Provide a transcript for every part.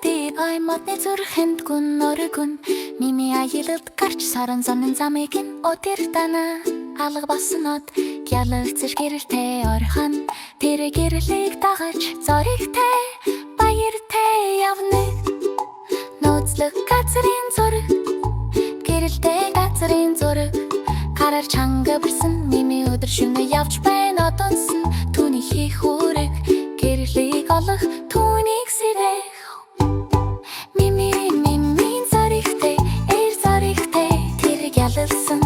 dir ой модны зүрхэнд гүн өргөн мими аялалд гарч саран замын замыг өдөртана алга боснод гялалцэр гэрэлтэй орхон тэр гэрлийг дагаж зоригтэй баяртай явна нууцлаг газрын зураг гэрэлтэй газрын зураг караар чанга бэрсэн мими өдөр шөнө явж байна одонсон түүний хийх үрэг гэрлийг олох түүнийг сэрэх мими зоригтэй зоригтэй тэр гялалсан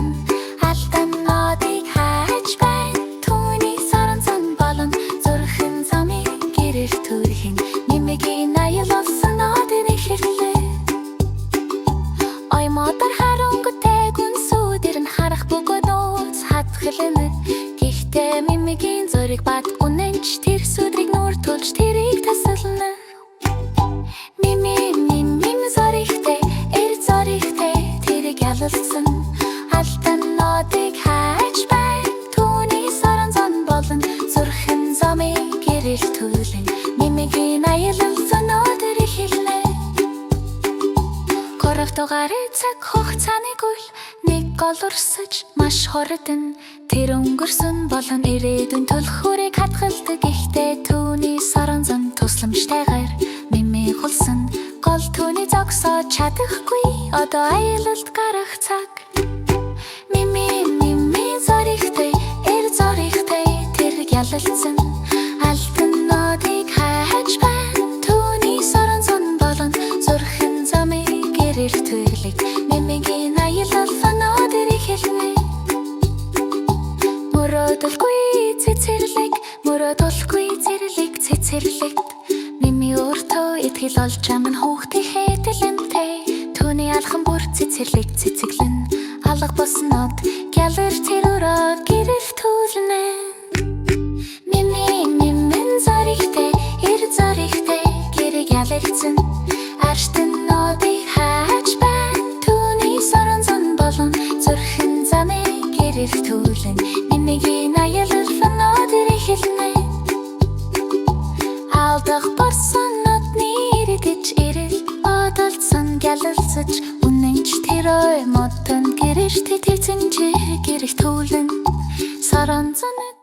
алдан нодыг хайж байна түүний саран зан болон зүрхэн замыг гэрэл төрхин мимигийн аялалсан нодын эхлээ ой модар харангуйтай гүн сүдэр нь харах бүгд нууц хатхлэн гэхдээ мимигийн зураг бат үнэнч тэр сүдрийг нүүр тулж тэрийг тасална мими зоригтэй зоригтэй тэр гялалсан алдан нодыг хайж байна түүний саран зан болон зүрхэн замыг гэрэл төлөн мимигийн аялалсан нодэр эхэлнэ Коровтугаар цаг хугацааныг үл нэг гол урсаж маш хордон тэр өнгөрсөн болон ирээдүйн төлхөрийг хадгалдаг ихтэй түүний саран зан тусламжтайгаар мими хулсан гол түүний зогсоод чадахгүй одоо аялалд гарах цаг мими зоригтой зоригтой тэр гялалсан алдан нодыг хайж байна түүний саран зан болон зүрхэн замыг гэрэл төлөг мимигийн аялалсан нодэр эхэлнэ мөрөдөлгүй цэцэрлэг мими өөртөө итгэл олж аман хүүхдийн хэдэлэнтэй түүний алхан бүр цэцэглэн алга боснод гялар тэр өрөө гэрэл төлнэ мими зоригтой зоригтой гэрэл гялалсан арштын нодыг хайж байна түүний саран зан болон зүрхэн замыг гэрэл төлөн мимигийн аялалсан нодэр эхэлнэ алдах болсон нотны иргэж ирэл бодолцсон гялалцаж үнэнч тэр ой модон гэрэлт тэвцэн гэрэл төлөн саран зан